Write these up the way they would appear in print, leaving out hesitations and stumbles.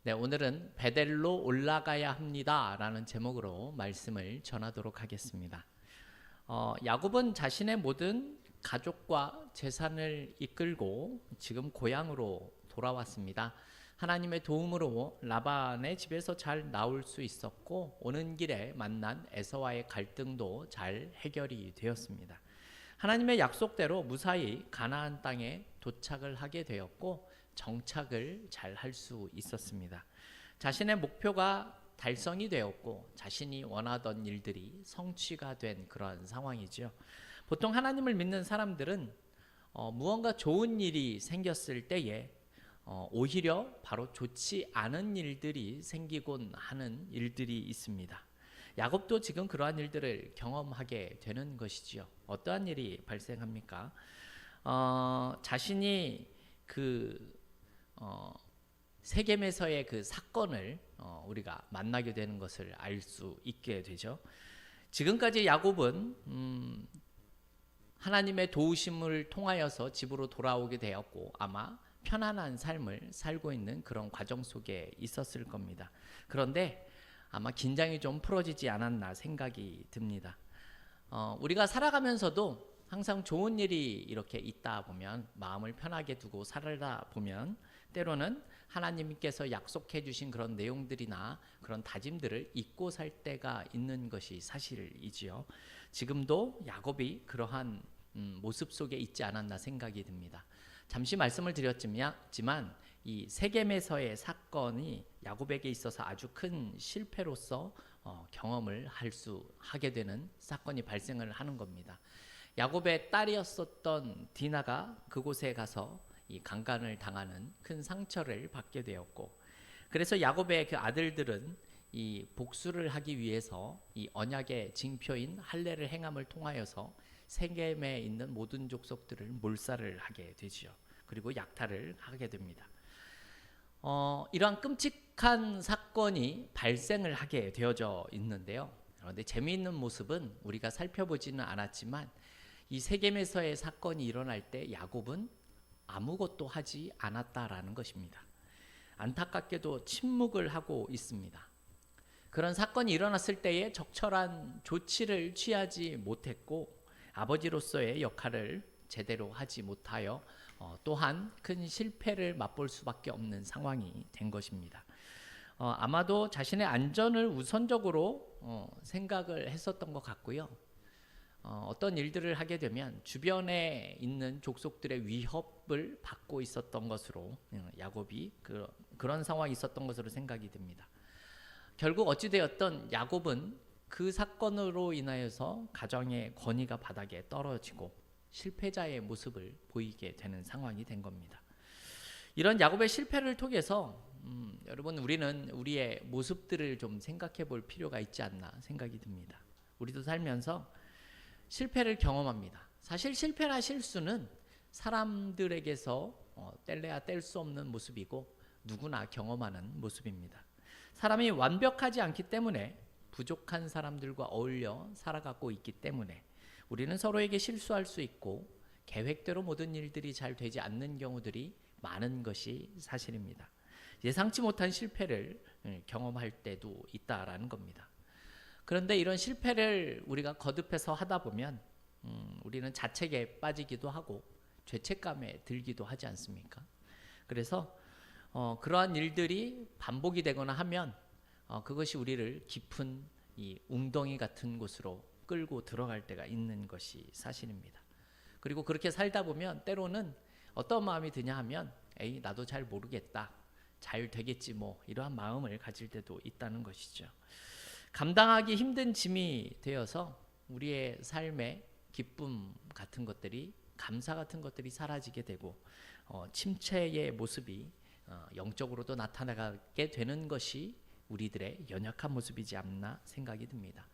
네, 오늘은 베델로 올라가야 합니다 라는 제목으로 말씀을 전하도록 하겠습니다. 야곱은 자신의 모든 가족과 재산을 이끌고 지금 고향으로 돌아왔습니다. 하나님의 도움으로 라반의 집에서 잘 나올 수 있었고, 오는 길에 만난 에서와의 갈등도 잘 해결이 되었습니다. 하나님의 약속대로 무사히 가나안 땅에 도착을 하게 되었고, 정착을 잘 할 수 있었습니다. 자신의 목표가 달성이 되었고, 자신이 원하던 일들이 성취가 된 그러한 상황이죠. 보통 하나님을 믿는 사람들은 무언가 좋은 일이 생겼을 때에 오히려 바로 좋지 않은 일들이 생기곤 하는 일들이 있습니다. 야곱도 지금 그러한 일들을 경험하게 되는 것이지요. 어떠한 일이 발생합니까? 자신이 세겜에서의 그 사건을 우리가 만나게 되는 것을 알 수 있게 되죠. 지금까지 야곱은 하나님의 도우심을 통하여서 집으로 돌아오게 되었고, 아마 편안한 삶을 살고 있는 그런 과정 속에 있었을 겁니다. 그런데 아마 긴장이 좀 풀어지지 않았나 생각이 듭니다. 우리가 살아가면서도 항상 좋은 일이 이렇게 있다 보면, 마음을 편하게 두고 살다 보면 때로는 하나님께서 약속해 주신 그런 내용들이나 그런 다짐들을 잊고 살 때가 있는 것이 사실이지요. 지금도 야곱이 그러한 모습 속에 있지 않았나 생각이 듭니다. 잠시 말씀을 드렸지만 이 세겜에서의 사건이 야곱에게 있어서 아주 큰 실패로서 경험을 하게 되는 사건이 발생을 하는 겁니다. 야곱의 딸이었었던 디나가 그곳에 가서 이 강간을 당하는 큰 상처를 받게 되었고, 그래서 야곱의 그 아들들은 이 복수를 하기 위해서 이 언약의 징표인 할례를 행함을 통하여서 세겜에 있는 모든 족속들을 몰살을 하게 되지요. 그리고 약탈을 하게 됩니다. 이러한 끔찍한 사건이 발생을 하게 되어져 있는데요. 그런데 재미있는 모습은 우리가 살펴보지는 않았지만, 이 세겜에서의 사건이 일어날 때 야곱은 아무것도 하지 않았다라는 것입니다. 안타깝게도 침묵을 하고 있습니다. 그런 사건이 일어났을 때에 적절한 조치를 취하지 못했고, 아버지로서의 역할을 제대로 하지 못하여 또한 큰 실패를 맛볼 수밖에 없는 상황이 된 것입니다. 아마도 자신의 안전을 우선적으로 생각을 했었던 것 같고요. 어떤 일들을 하게 되면 주변에 있는 족속들의 위협을 받고 있었던 것으로, 야곱이 그런 상황이 있었던 것으로 생각이 됩니다. 결국 어찌되었던 야곱은 그 사건으로 인하여서 가정의 권위가 바닥에 떨어지고 실패자의 모습을 보이게 되는 상황이 된 겁니다. 이런 야곱의 실패를 통해서 여러분, 우리는 우리의 모습들을 좀 생각해 볼 필요가 있지 않나 생각이 듭니다. 우리도 살면서 실패를 경험합니다. 사실 실패나 실수는 사람들에게서 뗄래야 뗄 수 없는 모습이고 누구나 경험하는 모습입니다. 사람이 완벽하지 않기 때문에, 부족한 사람들과 어울려 살아가고 있기 때문에 우리는 서로에게 실수할 수 있고 계획대로 모든 일들이 잘 되지 않는 경우들이 많은 것이 사실입니다. 예상치 못한 실패를 경험할 때도 있다라는 겁니다. 그런데 이런 실패를 우리가 거듭해서 하다 보면 우리는 자책에 빠지기도 하고 죄책감에 들기도 하지 않습니까? 그래서 그러한 일들이 반복이 되거나 하면 그것이 우리를 깊은 이 웅덩이 같은 곳으로 끌고 들어갈 때가 있는 것이 사실입니다. 그리고 그렇게 살다 보면 때로는 어떤 마음이 드냐 하면, 에이, 나도 잘 모르겠다, 잘 되겠지 뭐, 이러한 마음을 가질 때도 있다는 것이죠. 감당하기 힘든 짐이 되어서 우리의 삶의 기쁨 같은 것들이, 감사 같은 것들이 사라지게 되고 침체의 모습이 영적으로도 나타나게 되는 것이 우리들의 연약한 모습이지 않나 생각이 듭니다.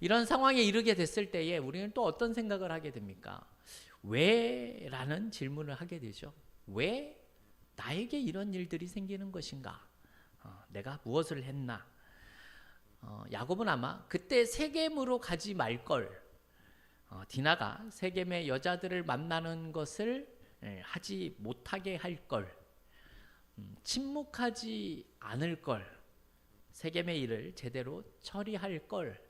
이런 상황에 이르게 됐을 때에 우리는 또 어떤 생각을 하게 됩니까? 왜? 라는 질문을 하게 되죠. 왜 나에게 이런 일들이 생기는 것인가? 내가 무엇을 했나? 야곱은 아마 그때 세겜으로 가지 말걸, 디나가 세겜의 여자들을 만나는 것을 하지 못하게 할걸, 침묵하지 않을 걸, 세겜의 일을 제대로 처리할 걸,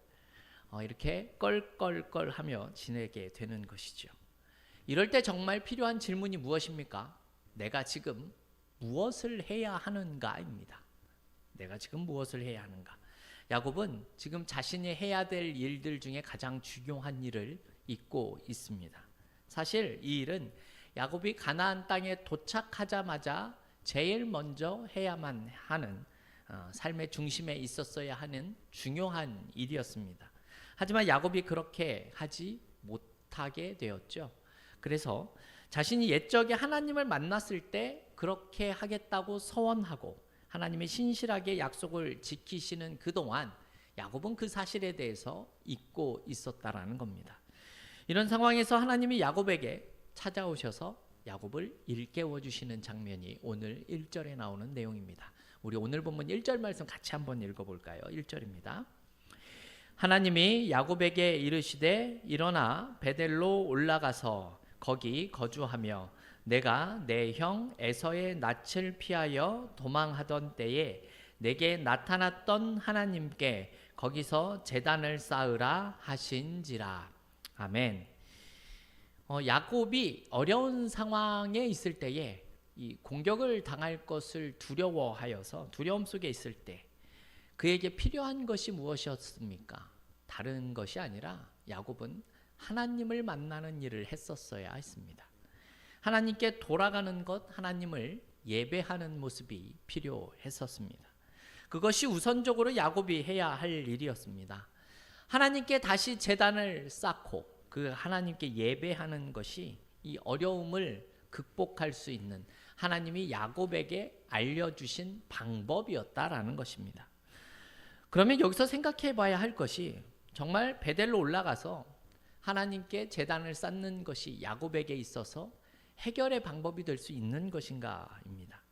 이렇게 껄껄껄 하며 지내게 되는 것이죠. 이럴 때 정말 필요한 질문이 무엇입니까? 내가 지금 무엇을 해야 하는가입니다. 내가 지금 무엇을 해야 하는가? 야곱은 지금 자신이 해야 될 일들 중에 가장 중요한 일을 잊고 있습니다. 사실 이 일은 야곱이 가나안 땅에 도착하자마자 제일 먼저 해야만 하는 삶의 중심에 있었어야 하는 중요한 일이었습니다. 하지만 야곱이 그렇게 하지 못하게 되었죠. 그래서 자신이 옛적에 하나님을 만났을 때 그렇게 하겠다고 서원하고 하나님이 신실하게 약속을 지키시는 그동안 야곱은 그 사실에 대해서 잊고 있었다라는 겁니다. 이런 상황에서 하나님이 야곱에게 찾아오셔서 야곱을 일깨워 주시는 장면이 오늘 1절에 나오는 내용입니다. 우리 오늘 본문 1절 말씀 같이 한번 읽어볼까요? 1절입니다. 하나님이 야곱에게 이르시되 일어나 베델로 올라가서 거기 거주하며 내가 내 형 에서의 낯을 피하여 도망하던 때에 내게 나타났던 하나님께 거기서 제단을 쌓으라 하신지라. 아멘. 야곱이 어려운 상황에 있을 때에 이 공격을 당할 것을 두려워하여서 두려움 속에 있을 때 그에게 필요한 것이 무엇이었습니까? 다른 것이 아니라 야곱은 하나님을 만나는 일을 했었어야 했습니다. 하나님께 돌아가는 것, 하나님을 예배하는 모습이 필요했었습니다. 그것이 우선적으로 야곱이 해야 할 일이었습니다. 하나님께 다시 제단을 쌓고 그 하나님께 예배하는 것이 이 어려움을 극복할 수 있는 하나님이 야곱에게 알려주신 방법이었다라는 것입니다. 그러면 여기서 생각해 봐야 할 것이 정말 베델로 올라가서 하나님께 제단을 쌓는 것이 야곱에게 있어서 해결의 방법이 될 수 있는 것인가입니다.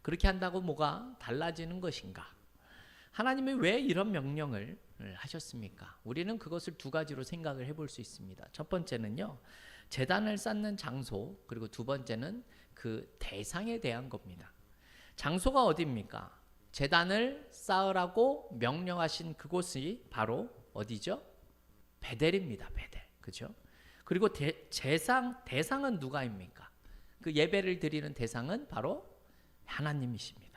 그렇게 한다고 뭐가 달라지는 것인가? 하나님이 왜 이런 명령을 하셨습니까? 우리는 그것을 두 가지로 생각을 해볼 수 있습니다. 첫 번째는요, 제단을 쌓는 장소, 그리고 두 번째는 그 대상에 대한 겁니다. 장소가 어디입니까? 제단을 쌓으라고 명령하신 그곳이 바로 어디죠? 베델입니다. 베델. 그죠? 그리고 대상은 누가입니까? 그 예배를 드리는 대상은 바로 하나님이십니다.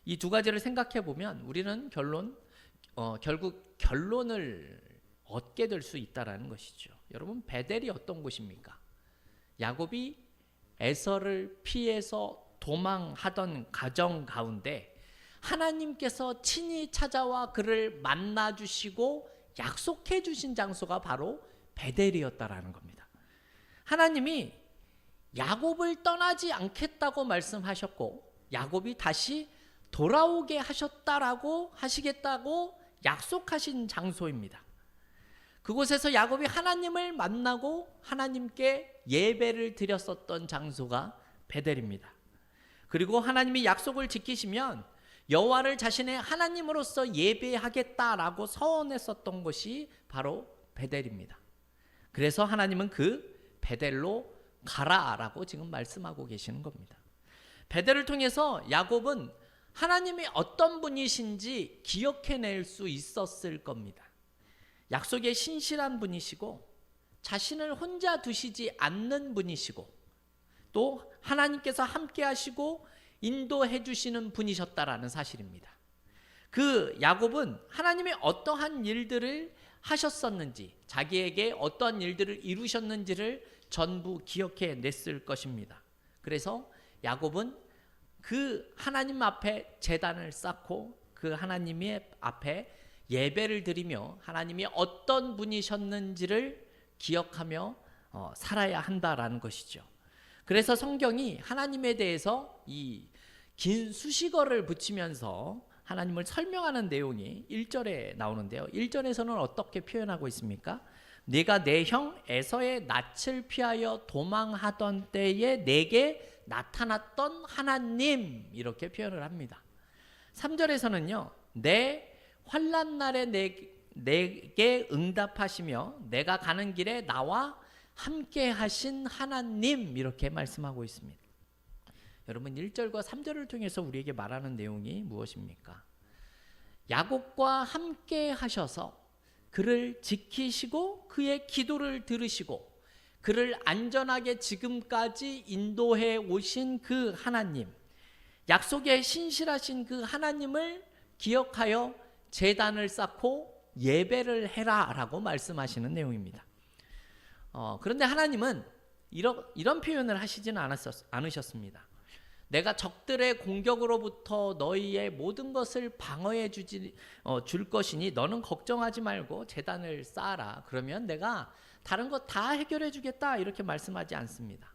이 두 가지를 생각해 보면 우리는 결국 결론을 얻게 될 수 있다라는 것이죠. 여러분, 베델이 어떤 곳입니까? 야곱이 에서를 피해서 도망하던 가정 가운데 하나님께서 친히 찾아와 그를 만나 주시고 약속해 주신 장소가 바로 베델이었다라는 겁니다. 하나님이 야곱을 떠나지 않겠다고 말씀하셨고 야곱이 다시 돌아오게 하시겠다고 약속하신 장소입니다. 그곳에서 야곱이 하나님을 만나고 하나님께 예배를 드렸었던 장소가 베델입니다. 그리고 하나님이 약속을 지키시면 여호와를 자신의 하나님으로서 예배하겠다라고 서원했었던 것이 바로 베델입니다. 그래서 하나님은 그 베델로 가라라고 지금 말씀하고 계시는 겁니다. 베델을 통해서 야곱은 하나님이 어떤 분이신지 기억해낼 수 있었을 겁니다. 약속에 신실한 분이시고 자신을 혼자 두시지 않는 분이시고 또 하나님께서 함께 하시고 인도해 주시는 분이셨다라는 사실입니다. 그 야곱은 하나님이 어떠한 일들을 하셨었는지 자기에게 어떠한 일들을 이루셨는지를 전부 기억해 냈을 것입니다. 그래서 야곱은 그 하나님 앞에 제단을 쌓고 그 하나님의 앞에 예배를 드리며 하나님이 어떤 분이셨는지를 기억하며 살아야 한다라는 것이죠. 그래서 성경이 하나님에 대해서 이 긴 수식어를 붙이면서 하나님을 설명하는 내용이 1절에 나오는데요. 1절에서는 어떻게 표현하고 있습니까? 네가 내 형 에서의 낯을 피하여 도망하던 때에 내게 나타났던 하나님, 이렇게 표현을 합니다. 3절에서는요. 내 환난 날에 내게 응답하시며 내가 가는 길에 나와 함께 하신 하나님, 이렇게 말씀하고 있습니다. 여러분 1절과 3절을 통해서 우리에게 말하는 내용이 무엇입니까? 야곱과 함께 하셔서 그를 지키시고 그의 기도를 들으시고 그를 안전하게 지금까지 인도해 오신 그 하나님, 약속에 신실하신 그 하나님을 기억하여 제단을 쌓고 예배를 해라 라고 말씀하시는 내용입니다. 그런데 하나님은 이런 표현을 하시지는 않으셨습니다. 내가 적들의 공격으로부터 너희의 모든 것을 방어해 줄 것이니 너는 걱정하지 말고 제단을 쌓아라. 그러면 내가 다른 것 다 해결해 주겠다. 이렇게 말씀하지 않습니다.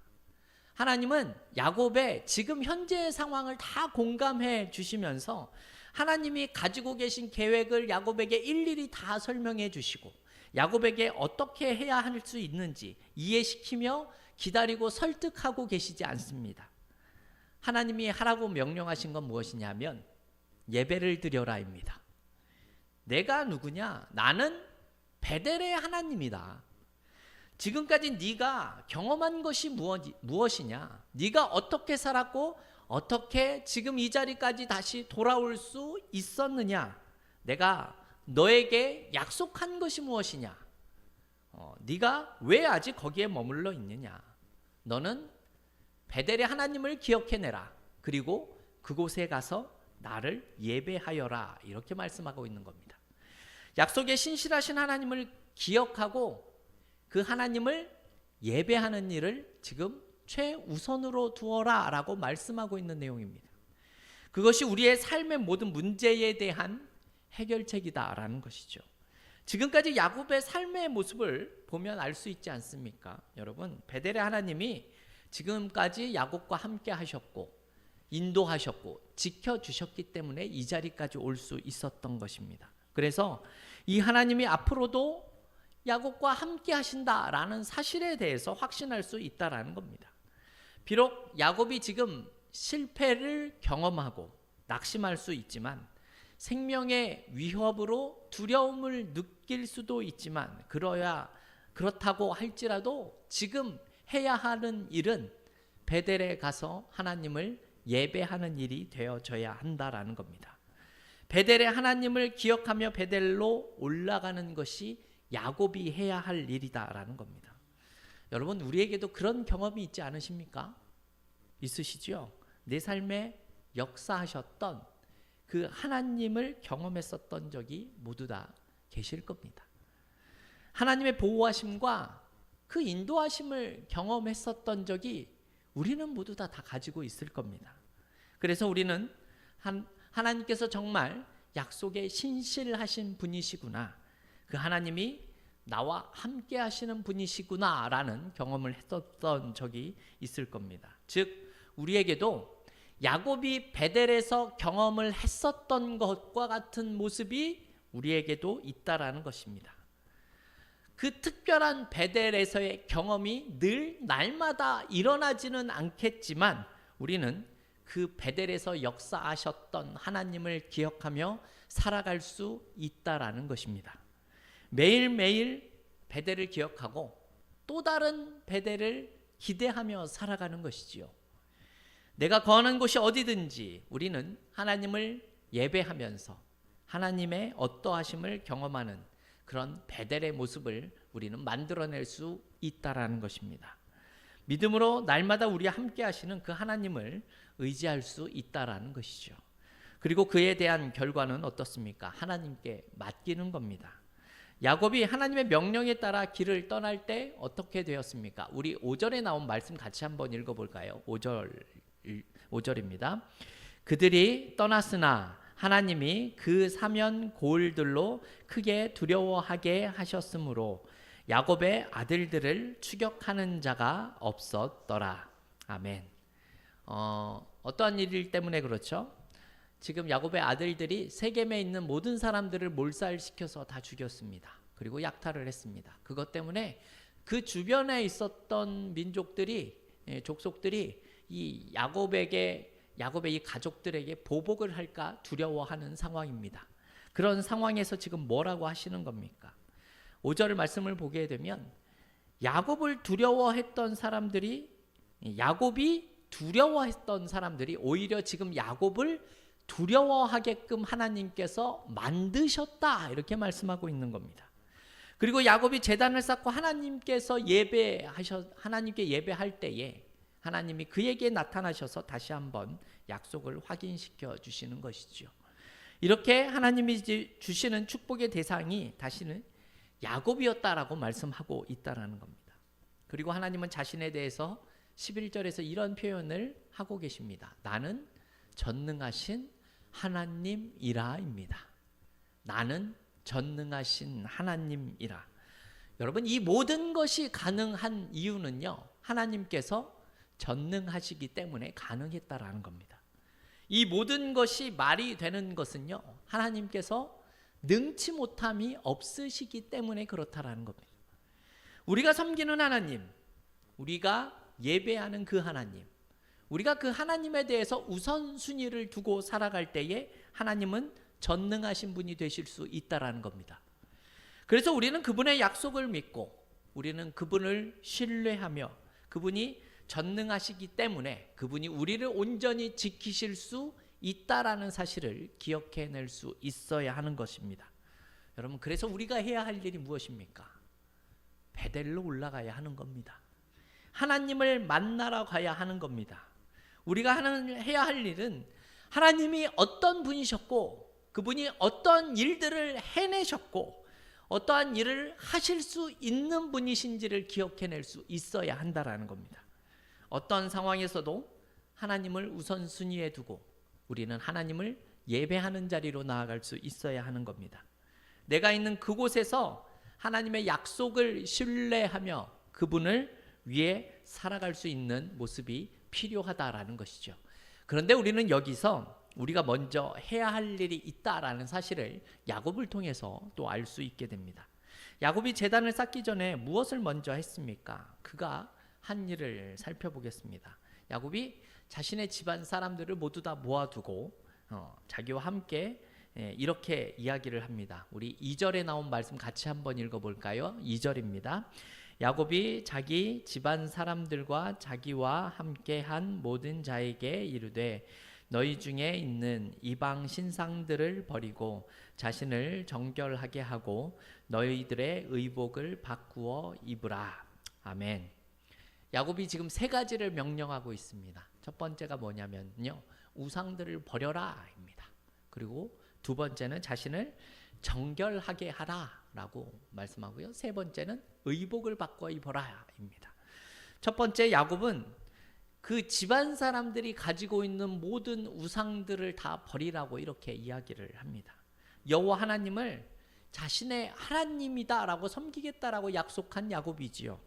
하나님은 야곱의 지금 현재의 상황을 다 공감해 주시면서 하나님이 가지고 계신 계획을 야곱에게 일일이 다 설명해 주시고 야곱에게 어떻게 해야 할 수 있는지 이해시키며 기다리고 설득하고 계시지 않습니다. 하나님이 하라고 명령하신 건 무엇이냐면 예배를 드려라입니다. 내가 누구냐? 나는 베델의 하나님이다. 지금까지 네가 경험한 것이 무엇이냐? 네가 어떻게 살았고 어떻게 지금 이 자리까지 다시 돌아올 수 있었느냐? 내가 너에게 약속한 것이 무엇이냐? 네가 왜 아직 거기에 머물러 있느냐? 너는 베델의 하나님을 기억해내라. 그리고 그곳에 가서 나를 예배하여라. 이렇게 말씀하고 있는 겁니다. 약속에 신실하신 하나님을 기억하고 그 하나님을 예배하는 일을 지금 최우선으로 두어라 라고 말씀하고 있는 내용입니다. 그것이 우리의 삶의 모든 문제에 대한 해결책이다 라는 것이죠. 지금까지 야곱의 삶의 모습을 보면 알 수 있지 않습니까? 여러분, 베델의 하나님이 지금까지 야곱과 함께 하셨고 인도하셨고 지켜주셨기 때문에 이 자리까지 올 수 있었던 것입니다. 그래서 이 하나님이 앞으로도 야곱과 함께 하신다라는 사실에 대해서 확신할 수 있다라는 겁니다. 비록 야곱이 지금 실패를 경험하고 낙심할 수 있지만 생명의 위협으로 두려움을 느낄 수도 있지만 그렇다고 할지라도 지금 해야 하는 일은 베델에 가서 하나님을 예배하는 일이 되어져야 한다라는 겁니다. 베델의 하나님을 기억하며 베델로 올라가는 것이 야곱이 해야 할 일이다라는 겁니다. 여러분, 우리에게도 그런 경험이 있지 않으십니까? 있으시죠? 내 삶에 역사하셨던 그 하나님을 경험했었던 적이 모두 다 계실 겁니다. 하나님의 보호하심과 그 인도하심을 경험했었던 적이 우리는 모두 다 가지고 있을 겁니다. 그래서 우리는 하나님께서 정말 약속에 신실하신 분이시구나, 그 하나님이 나와 함께 하시는 분이시구나 라는 경험을 했었던 적이 있을 겁니다. 즉 우리에게도 야곱이 베델에서 경험을 했었던 것과 같은 모습이 우리에게도 있다라는 것입니다. 그 특별한 베델에서의 경험이 늘 날마다 일어나지는 않겠지만 우리는 그 베델에서 역사하셨던 하나님을 기억하며 살아갈 수 있다라는 것입니다. 매일매일 베델을 기억하고 또 다른 베델을 기대하며 살아가는 것이지요. 내가 거하는 곳이 어디든지 우리는 하나님을 예배하면서 하나님의 어떠하심을 경험하는 그런 베델의 모습을 우리는 만들어낼 수 있다라는 것입니다. 믿음으로 날마다 우리와 함께 하시는 그 하나님을 의지할 수 있다라는 것이죠. 그리고 그에 대한 결과는 어떻습니까? 하나님께 맡기는 겁니다. 야곱이 하나님의 명령에 따라 길을 떠날 때 어떻게 되었습니까? 우리 5절에 나온 말씀 같이 한번 읽어볼까요? 5절입니다. 그들이 떠났으나 하나님이 그 사면 고을들로 크게 두려워하게 하셨으므로 야곱의 아들들을 추격하는 자가 없었더라. 아멘. 어떠한 일 때문에 그렇죠? 지금 야곱의 아들들이 세겜에 있는 모든 사람들을 몰살시켜서 다 죽였습니다. 그리고 약탈을 했습니다. 그것 때문에 그 주변에 있었던 민족들이, 족속들이 이 야곱의 이 가족들에게 보복을 할까 두려워하는 상황입니다. 그런 상황에서 지금 뭐라고 하시는 겁니까? 5절 말씀을 보게 되면 야곱을 두려워했던 사람들이 야곱이 두려워했던 사람들이 오히려 지금 야곱을 두려워하게끔 하나님께서 만드셨다, 이렇게 말씀하고 있는 겁니다. 그리고 야곱이 제단을 쌓고 하나님께 예배할 때에 하나님이 그에게 나타나셔서 다시 한번 약속을 확인시켜 주시는 것이죠. 이렇게 하나님이 주시는 축복의 대상이 다시는 야곱이었다라고 말씀하고 있다라는 겁니다. 그리고 하나님은 자신에 대해서 11절에서 이런 표현을 하고 계십니다. 나는 전능하신 하나님이라입니다. 나는 전능하신 하나님이라. 여러분, 이 모든 것이 가능한 이유는요, 하나님께서 전능하시기 때문에 가능했다라는 겁니다. 이 모든 것이 말이 되는 것은요, 하나님께서 능치 못함이 없으시기 때문에 그렇다라는 겁니다. 우리가 섬기는 하나님, 우리가 예배하는 그 하나님, 우리가 그 하나님에 대해서 우선순위를 두고 살아갈 때에 하나님은 전능하신 분이 되실 수 있다라는 겁니다. 그래서 우리는 그분의 약속을 믿고 우리는 그분을 신뢰하며 그분이 전능하시기 때문에 그분이 우리를 온전히 지키실 수 있다라는 사실을 기억해낼 수 있어야 하는 것입니다. 여러분, 그래서 우리가 해야 할 일이 무엇입니까? 베델로 올라가야 하는 겁니다. 하나님을 만나러 가야 하는 겁니다. 우리가 해야 할 일은 하나님이 어떤 분이셨고 그분이 어떤 일들을 해내셨고 어떠한 일을 하실 수 있는 분이신지를 기억해낼 수 있어야 한다라는 겁니다. 어떤 상황에서도 하나님을 우선순위에 두고 우리는 하나님을 예배하는 자리로 나아갈 수 있어야 하는 겁니다. 내가 있는 그곳에서 하나님의 약속을 신뢰하며 그분을 위해 살아갈 수 있는 모습이 필요하다라는 것이죠. 그런데 우리는 여기서 우리가 먼저 해야 할 일이 있다라는 사실을 야곱을 통해서 또 알 수 있게 됩니다. 야곱이 제단을 쌓기 전에 무엇을 먼저 했습니까? 그가 한 일을 살펴보겠습니다. 야곱이 자신의 집안 사람들을 모두 다 모아두고 자기와 함께 이렇게 이야기를 합니다. 우리 2절에 나온 말씀 같이 한번 읽어볼까요? 2절입니다. 야곱이 자기 집안 사람들과 자기와 함께한 모든 자에게 이르되 너희 중에 있는 이방 신상들을 버리고 자신을 정결하게 하고 너희들의 의복을 바꾸어 입으라. 아멘. 야곱이 지금 세 가지를 명령하고 있습니다. 첫 번째가 뭐냐면요, 우상들을 버려라입니다. 그리고 두 번째는 자신을 정결하게 하라라고 말씀하고요. 세 번째는 의복을 바꿔 입어라입니다. 첫 번째, 야곱은 그 집안 사람들이 가지고 있는 모든 우상들을 다 버리라고 이렇게 이야기를 합니다. 여호와 하나님을 자신의 하나님이다라고 섬기겠다라고 약속한 야곱이지요.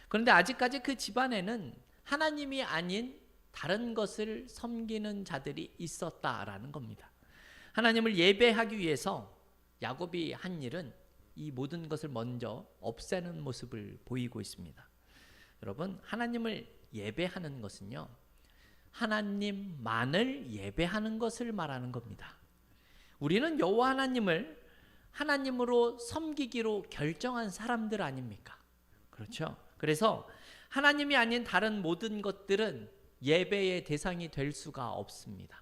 그런데 아직까지 그 집안에는 하나님이 아닌 다른 것을 섬기는 자들이 있었다라는 겁니다. 하나님을 예배하기 위해서 야곱이 한 일은 이 모든 것을 먼저 없애는 모습을 보이고 있습니다. 여러분, 하나님을 예배하는 것은요, 하나님만을 예배하는 것을 말하는 겁니다. 우리는 여호와 하나님을 하나님으로 섬기기로 결정한 사람들 아닙니까? 그렇죠? 그래서 하나님이 아닌 다른 모든 것들은 예배의 대상이 될 수가 없습니다.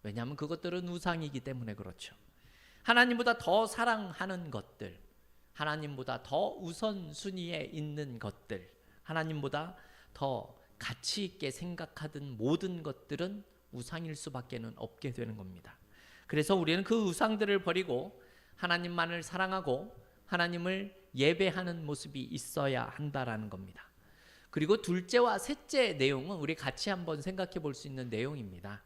왜냐하면 그것들은 우상이기 때문에 그렇죠. 하나님보다 더 사랑하는 것들, 하나님보다 더 우선순위에 있는 것들, 하나님보다 더 가치 있게 생각하던 모든 것들은 우상일 수밖에는 없게 되는 겁니다. 그래서 우리는 그 우상들을 버리고 하나님만을 사랑하고 하나님을 예배하는 모습이 있어야 한다라는 겁니다. 그리고 둘째와 셋째 내용은 우리 같이 한번 생각해 볼 수 있는 내용입니다.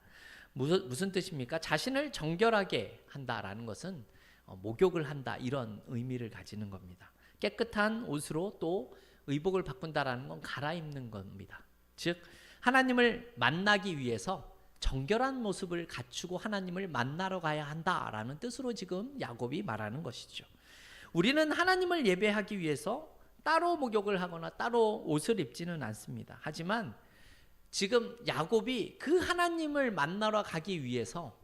무슨 뜻입니까? 자신을 정결하게 한다라는 것은 목욕을 한다, 이런 의미를 가지는 겁니다. 깨끗한 옷으로 또 의복을 바꾼다라는 건 갈아입는 겁니다. 즉 하나님을 만나기 위해서 정결한 모습을 갖추고 하나님을 만나러 가야 한다라는 뜻으로 지금 야곱이 말하는 것이죠. 우리는 하나님을 예배하기 위해서 따로 목욕을 하거나 따로 옷을 입지는 않습니다. 하지만 지금 야곱이 그 하나님을 만나러 가기 위해서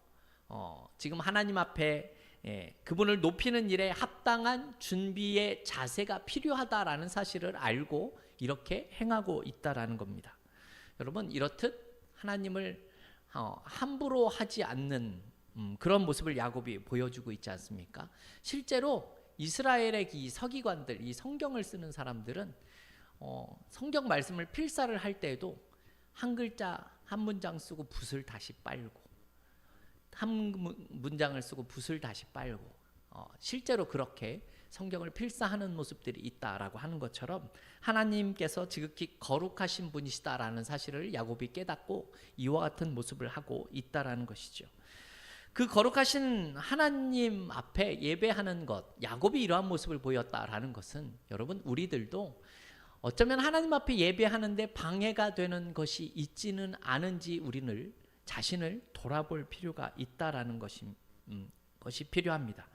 지금 하나님 앞에 그분을 높이는 일에 합당한 준비의 자세가 필요하다라는 사실을 알고 이렇게 행하고 있다라는 겁니다. 여러분, 이렇듯 하나님을 함부로 하지 않는 그런 모습을 야곱이 보여주고 있지 않습니까? 실제로 이스라엘의 이 서기관들, 이 성경을 쓰는 사람들은 성경 말씀을 필사를 할 때에도 한 글자 한 문장 쓰고 붓을 다시 빨고, 한 문장을 쓰고 붓을 다시 빨고, 실제로 그렇게 성경을 필사하는 모습들이 있다라고 하는 것처럼 하나님께서 지극히 거룩하신 분이시다라는 사실을 야곱이 깨닫고 이와 같은 모습을 하고 있다라는 것이죠. 그 거룩하신 하나님 앞에 예배하는 것, 야곱이 이러한 모습을 보였다라는 것은 여러분 우리들도 어쩌면 하나님 앞에 예배하는데 방해가 되는 것이 있지는 않은지 우리는 자신을 돌아볼 필요가 있다라는 것이 필요합니다.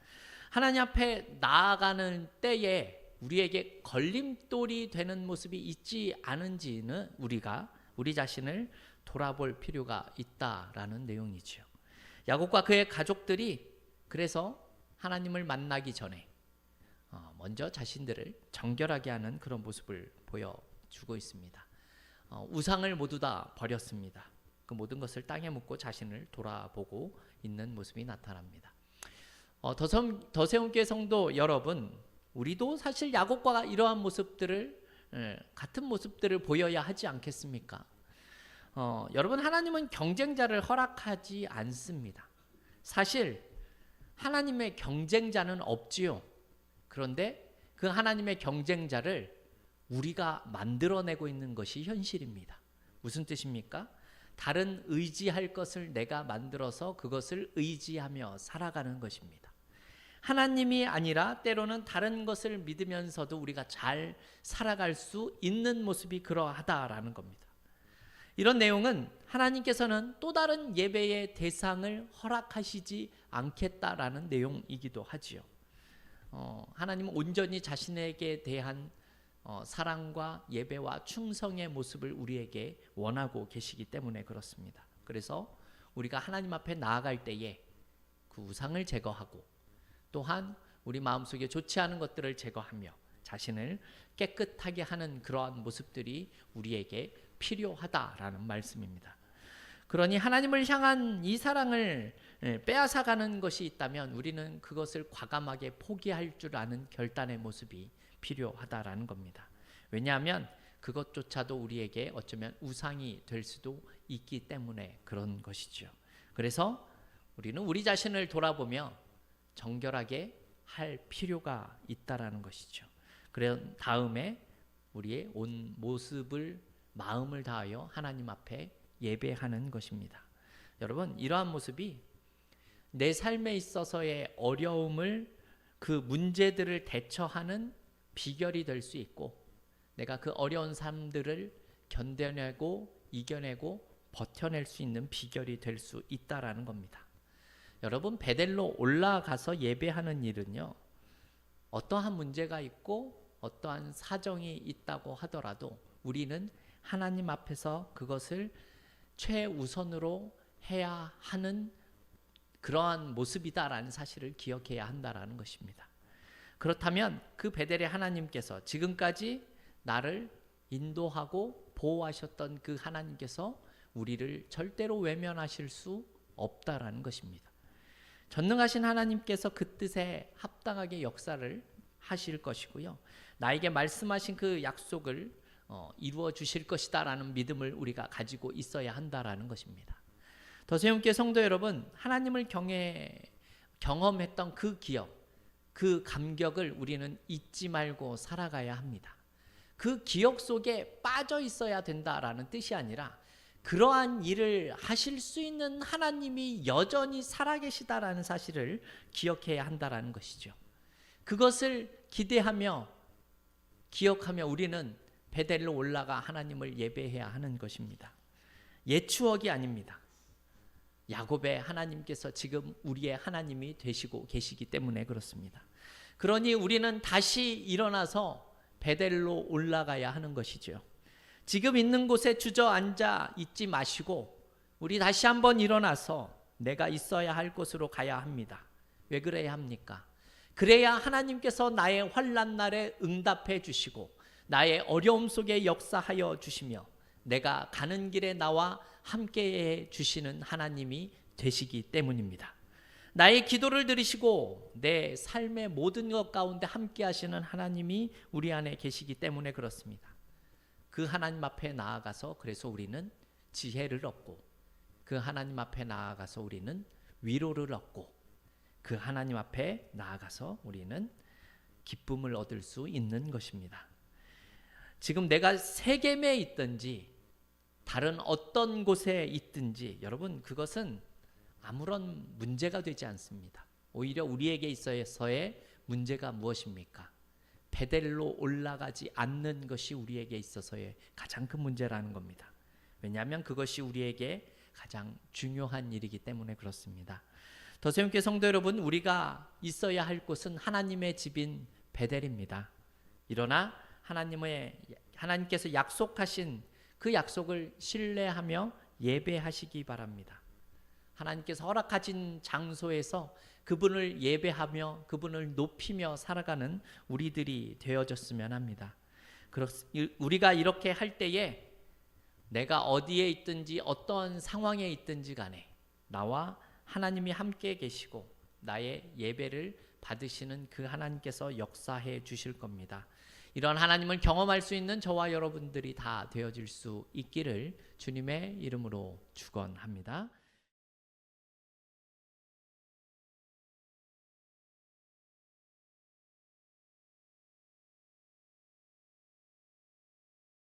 하나님 앞에 나아가는 때에 우리에게 걸림돌이 되는 모습이 있지 않은지는 우리 자신을 돌아볼 필요가 있다라는 내용이죠. 야곱과 그의 가족들이 그래서 하나님을 만나기 전에 먼저 자신들을 정결하게 하는 그런 모습을 보여주고 있습니다. 우상을 모두 다 버렸습니다. 그 모든 것을 땅에 묻고 자신을 돌아보고 있는 모습이 나타납니다. 더세움교회 성도 여러분, 우리도 사실 야곱과 이러한 모습들을 같은 모습들을 보여야 하지 않겠습니까? 여러분, 하나님은 경쟁자를 허락하지 않습니다. 사실 하나님의 경쟁자는 없지요. 그런데 그 하나님의 경쟁자를 우리가 만들어내고 있는 것이 현실입니다. 무슨 뜻입니까? 다른 의지할 것을 내가 만들어서 그것을 의지하며 살아가는 것입니다. 하나님이 아니라 때로는 다른 것을 믿으면서도 우리가 잘 살아갈 수 있는 모습이 그러하다라는 겁니다. 이런 내용은 하나님께서는 또 다른 예배의 대상을 허락하시지 않겠다라는 내용이기도 하지요. 하나님은 온전히 자신에게 대한 사랑과 예배와 충성의 모습을 우리에게 원하고 계시기 때문에 그렇습니다. 그래서 우리가 하나님 앞에 나아갈 때에 그 우상을 제거하고 또한 우리 마음속에 좋지 않은 것들을 제거하며 자신을 깨끗하게 하는 그러한 모습들이 우리에게 필요하다라는 말씀입니다. 그러니 하나님을 향한 이 사랑을 빼앗아가는 것이 있다면 우리는 그것을 과감하게 포기할 줄 아는 결단의 모습이 필요하다라는 겁니다. 왜냐하면 그것조차도 우리에게 어쩌면 우상이 될 수도 있기 때문에 그런 것이죠. 그래서 우리는 우리 자신을 돌아보며 정결하게 할 필요가 있다라는 것이죠. 그런 다음에 우리의 온 모습을 마음을 다하여 하나님 앞에 예배하는 것입니다. 여러분, 이러한 모습이 내 삶에 있어서의 어려움을, 그 문제들을 대처하는 비결이 될 수 있고, 내가 그 어려운 삶들을 견뎌내고 이겨내고 버텨낼 수 있는 비결이 될 수 있다라는 겁니다. 여러분, 베델로 올라가서 예배하는 일은요, 어떠한 문제가 있고 어떠한 사정이 있다고 하더라도 우리는 하나님 앞에서 그것을 최우선으로 해야 하는 그러한 모습이다라는 사실을 기억해야 한다라는 것입니다. 그렇다면 그 베델의 하나님께서 지금까지 나를 인도하고 보호하셨던 그 하나님께서 우리를 절대로 외면하실 수 없다라는 것입니다. 전능하신 하나님께서 그 뜻에 합당하게 역사를 하실 것이고요, 나에게 말씀하신 그 약속을 이루어 주실 것이다라는 믿음을 우리가 가지고 있어야 한다라는 것입니다. 더세움교회 성도 여러분, 하나님을 경험했던 그 기억, 그 감격을 우리는 잊지 말고 살아가야 합니다. 그 기억 속에 빠져 있어야 된다라는 뜻이 아니라 그러한 일을 하실 수 있는 하나님이 여전히 살아계시다라는 사실을 기억해야 한다라는 것이죠. 그것을 기대하며 기억하며 우리는 베델로 올라가 하나님을 예배해야 하는 것입니다. 옛 추억이 아닙니다. 야곱의 하나님께서 지금 우리의 하나님이 되시고 계시기 때문에 그렇습니다. 그러니 우리는 다시 일어나서 베델로 올라가야 하는 것이죠. 지금 있는 곳에 주저앉아 있지 마시고 우리 다시 한번 일어나서 내가 있어야 할 곳으로 가야 합니다. 왜 그래야 합니까? 그래야 하나님께서 나의 환난 날에 응답해 주시고 나의 어려움 속에 역사하여 주시며 내가 가는 길에 나와 함께해 주시는 하나님이 되시기 때문입니다. 나의 기도를 들으시고 내 삶의 모든 것 가운데 함께 하시는 하나님이 우리 안에 계시기 때문에 그렇습니다. 그 하나님 앞에 나아가서 그래서 우리는 지혜를 얻고, 그 하나님 앞에 나아가서 우리는 위로를 얻고, 그 하나님 앞에 나아가서 우리는 기쁨을 얻을 수 있는 것입니다. 지금 내가 세겜에 있든지 다른 어떤 곳에 있든지 여러분, 그것은 아무런 문제가 되지 않습니다. 오히려 우리에게 있어서의 문제가 무엇입니까? 베델로 올라가지 않는 것이 우리에게 있어서의 가장 큰 문제라는 겁니다. 왜냐하면 그것이 우리에게 가장 중요한 일이기 때문에 그렇습니다. 더세움교회 성도 여러분, 우리가 있어야 할 곳은 하나님의 집인 베델입니다. 일어나 하나님께서 약속하신 그 약속을 신뢰하며 예배하시기 바랍니다. 하나님께서 허락하신 장소에서 그분을 예배하며 그분을 높이며 살아가는 우리들이 되어졌으면 합니다. 우리가 이렇게 할 때에 내가 어디에 있든지 어떤 상황에 있든지 간에 나와 하나님이 함께 계시고 나의 예배를 받으시는 그 하나님께서 역사해 주실 겁니다. 이런 하나님을 경험할 수 있는 저와 여러분들이 다 되어질 수 있기를 주님의 이름으로 축원합니다.